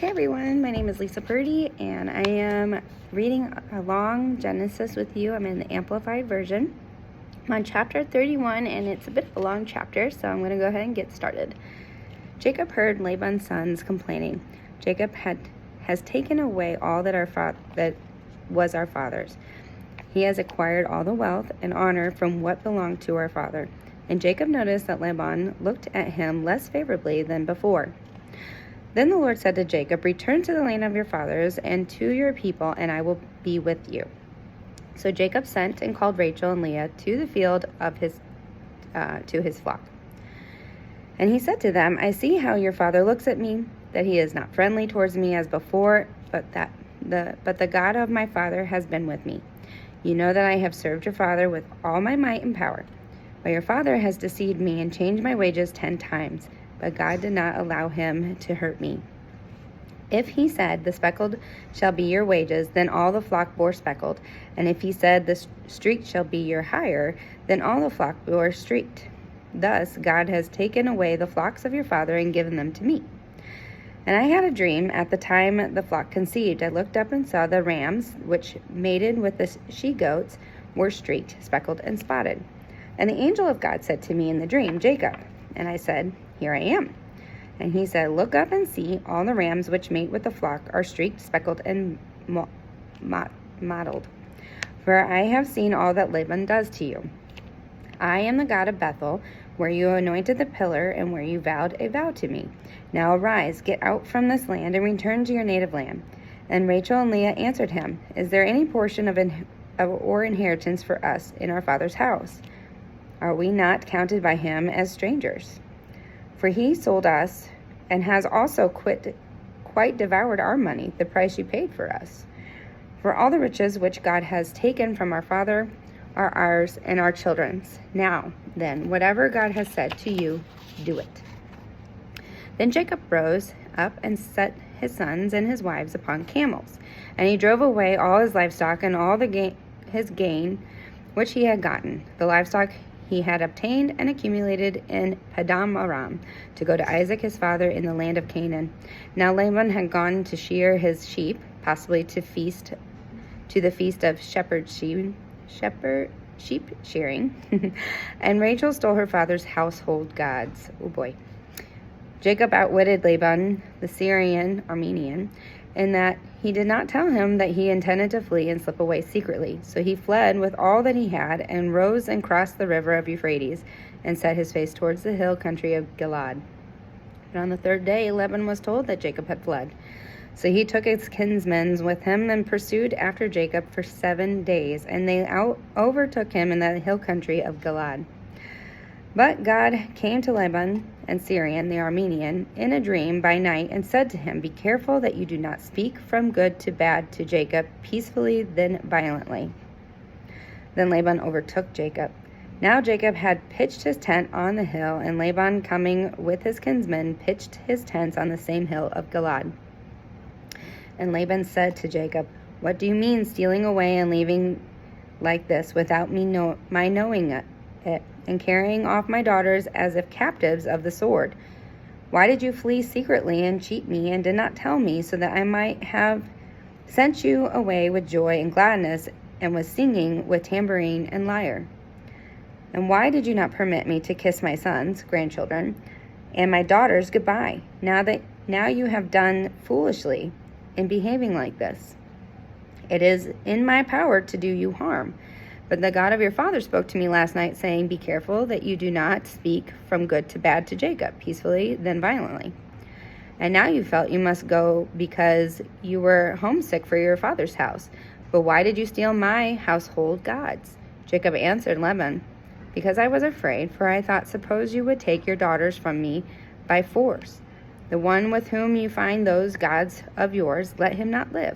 Hey everyone, my name is Lisa Purdy and I am reading along Genesis with you. I'm in the Amplified Version. I'm on chapter 31 and it's a bit of a long chapter, so I'm going to go ahead and get started. Jacob heard Laban's sons complaining. Jacob has taken away all that was our father's. He has acquired all the wealth and honor from what belonged to our father. And Jacob noticed that Laban looked at him less favorably than before. Then the Lord said to Jacob, "Return to the land of your fathers and to your people, and I will be with you." So Jacob sent and called Rachel and Leah to the field of to his flock. And he said to them, "I see how your father looks at me, that he is not friendly towards me as before, but the God of my father has been with me. You know that I have served your father with all my might and power. But your father has deceived me and changed my wages 10 times. But God did not allow him to hurt me. If he said, 'The speckled shall be your wages,' then all the flock bore speckled. And if he said, 'The streaked shall be your hire,' then all the flock bore streaked. Thus God has taken away the flocks of your father and given them to me. And I had a dream at the time the flock conceived. I looked up and saw the rams, which mated with the she-goats, were streaked, speckled, and spotted. And the angel of God said to me in the dream, 'Jacob.' And I said, 'Here I am.' And he said, 'Look up and see, all the rams which mate with the flock are streaked, speckled, and mottled. For I have seen all that Laban does to you. I am the God of Bethel, where you anointed the pillar and where you vowed a vow to me. Now arise, get out from this land and return to your native land.' And Rachel and Leah answered him, 'Is there any portion or inheritance for us in our father's house? Are we not counted by him as strangers? For he sold us and has also quite devoured our money, the price you paid for us. For all the riches which God has taken from our father are ours and our children's. Now, then, whatever God has said to you, do it.' Then Jacob rose up and set his sons and his wives upon camels, and he drove away all his livestock and all his gain which he had gotten, the livestock he had obtained and accumulated in Paddan Aram, to go to Isaac his father in the land of Canaan. Now Laban had gone to shear his sheep, possibly to the feast of sheep shearing, and Rachel stole her father's household gods. Oh boy. Jacob outwitted Laban, the Syrian Armenian, in that he did not tell him that he intended to flee and slip away secretly. So he fled with all that he had and rose and crossed the river of Euphrates and set his face towards the hill country of Gilead. But on the third day, Laban was told that Jacob had fled. So he took his kinsmen with him and pursued after Jacob for 7 days, and they overtook him in the hill country of Gilead. But God came to Laban and Syrian, the Armenian, in a dream by night and said to him, 'Be careful that you do not speak from good to bad to Jacob, peacefully then violently.' Then Laban overtook Jacob. Now Jacob had pitched his tent on the hill, and Laban, coming with his kinsmen, pitched his tents on the same hill of Gilead. And Laban said to Jacob, 'What do you mean stealing away and leaving like this without my knowing it, and carrying off my daughters as if captives of the sword? Why did you flee secretly and cheat me and did not tell me, so that I might have sent you away with joy and gladness and with singing with tambourine and lyre? And why did you not permit me to kiss my sons, grandchildren, and my daughters goodbye? Now you have done foolishly in behaving like this. It is in my power to do you harm. But the God of your father spoke to me last night, saying, 'Be careful that you do not speak from good to bad to Jacob, peacefully then violently.' And now you felt you must go because you were homesick for your father's house. But why did you steal my household gods?" Jacob answered Laban, "Because I was afraid, for I thought, suppose you would take your daughters from me by force. The one with whom you find those gods of yours, let him not live.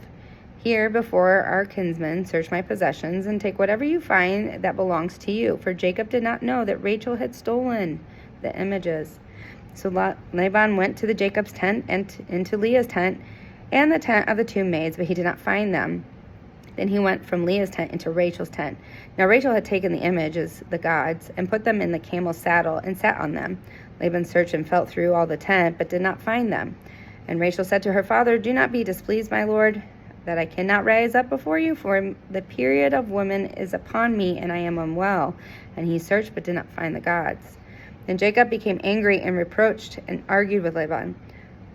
Here before our kinsmen, search my possessions and take whatever you find that belongs to you." For Jacob did not know that Rachel had stolen the images. So Laban went to Jacob's tent and into Leah's tent and the tent of the 2 maids, but he did not find them. Then he went from Leah's tent into Rachel's tent. Now Rachel had taken the images, the gods, and put them in the camel's saddle and sat on them. Laban searched and felt through all the tent, but did not find them. And Rachel said to her father, "Do not be displeased, my lord, that I cannot rise up before you, for the period of woman is upon me, and I am unwell." And he searched but did not find the gods. Then Jacob became angry and reproached and argued with Laban.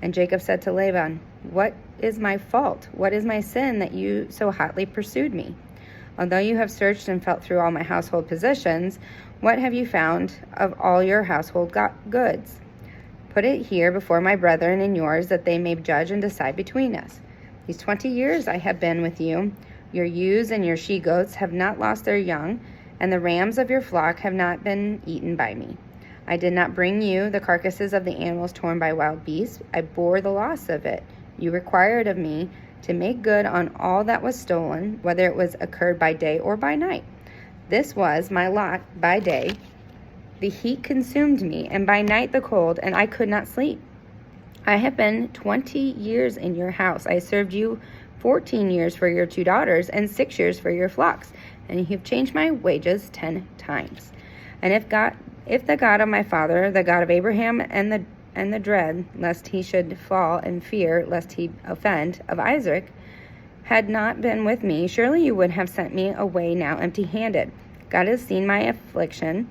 And Jacob said to Laban, "What is my fault? What is my sin that you so hotly pursued me? Although you have searched and felt through all my household possessions, what have you found of all your household goods? Put it here before my brethren and yours, that they may judge and decide between us. These 20 years I have been with you. Your ewes and your she-goats have not lost their young, and the rams of your flock have not been eaten by me. I did not bring you the carcasses of the animals torn by wild beasts. I bore the loss of it. You required of me to make good on all that was stolen, whether it was occurred by day or by night. This was my lot by day. The heat consumed me, and by night the cold, and I could not sleep. I have been 20 years in your house. I served you 14 years for your 2 daughters and 6 years for your flocks, and you have changed my wages 10 times. And if the God of my father, the God of Abraham, and the dread, lest he should fall, and fear, lest he offend, of Isaac, had not been with me, surely you would have sent me away now empty-handed. God has seen my affliction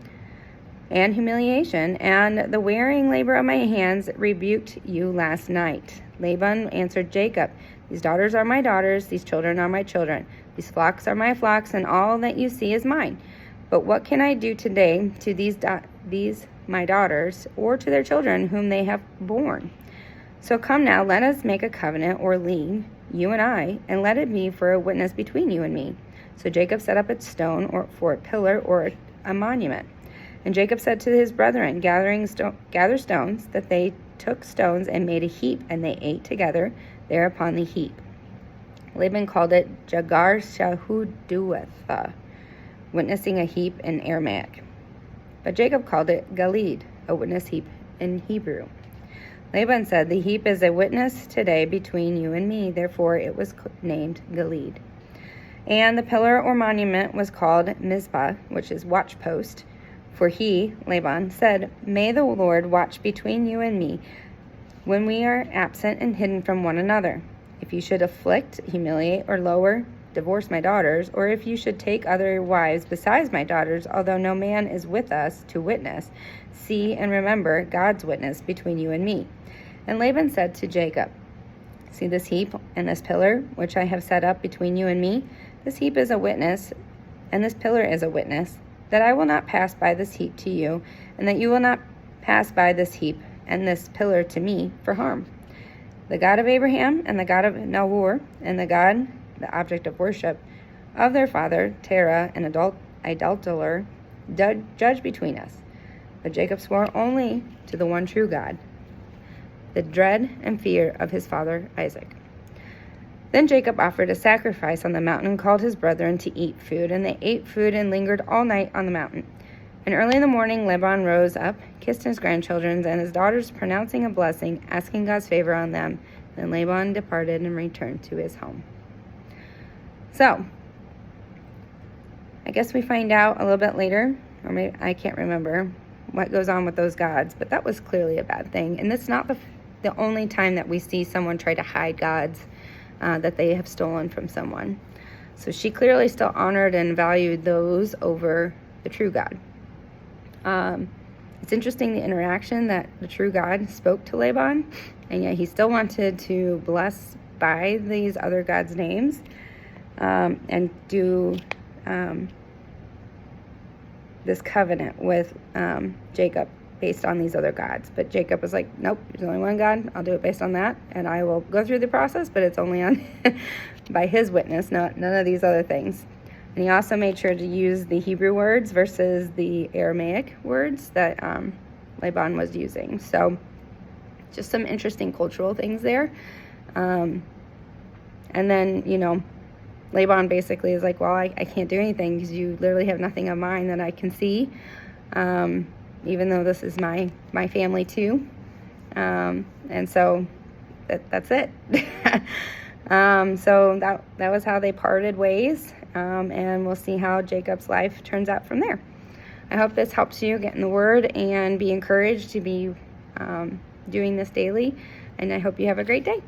and humiliation, and the wearing labor of my hands rebuked you last night." Laban answered Jacob, "These daughters are my daughters, these children are my children, these flocks are my flocks, and all that you see is mine. But what can I do today to these my daughters, or to their children whom they have borne? So come now, let us make a covenant or league, you and I, and let it be for a witness between you and me." So Jacob set up a stone for a pillar or a monument. And Jacob said to his brethren, "Gather stones," that they took stones and made a heap, and they ate together there upon the heap. Laban called it Jagar Shahudueth, witnessing a heap in Aramaic. But Jacob called it Galid, a witness heap in Hebrew. Laban said, "The heap is a witness today between you and me," therefore it was named Galid. And the pillar or monument was called Mizpah, which is watch post. For he, Laban, said, "May the Lord watch between you and me when we are absent and hidden from one another. If you should afflict, humiliate, or lower, divorce my daughters, or if you should take other wives besides my daughters, although no man is with us to witness, see and remember God's witness between you and me." And Laban said to Jacob, "See this heap and this pillar, which I have set up between you and me? This heap is a witness, and this pillar is a witness, that I will not pass by this heap to you, and that you will not pass by this heap and this pillar to me for harm. The God of Abraham and the God of Nahor, and the God, the object of worship, of their father Terah, an idolater, judge between us." But Jacob swore only to the one true God, the dread and fear of his father Isaac. Then Jacob offered a sacrifice on the mountain and called his brethren to eat food, and they ate food and lingered all night on the mountain. And early in the morning Laban rose up, kissed his grandchildren and his daughters, pronouncing a blessing, asking God's favor on them. Then Laban departed and returned to his home. So, I guess we find out a little bit later, or maybe I can't remember what goes on with those gods, but that was clearly a bad thing. And it's not the only time that we see someone try to hide gods that they have stolen from someone. So she clearly still honored and valued those over the true God. It's interesting the interaction that the true God spoke to Laban, and yet he still wanted to bless by these other gods' names and do this covenant with Jacob based on these other gods. But Jacob was like, "Nope, there's only one God. I'll do it based on that, and I will go through the process, but it's only on by his witness, none of these other things." And he also made sure to use the Hebrew words versus the Aramaic words that Laban was using. So just some interesting cultural things there. And then, Laban basically is like, "Well, I can't do anything because you literally have nothing of mine that I can see. Even though this is my family too." And so that's it. So that was how they parted ways. And we'll see how Jacob's life turns out from there. I hope this helps you get in the Word and be encouraged to be doing this daily. And I hope you have a great day.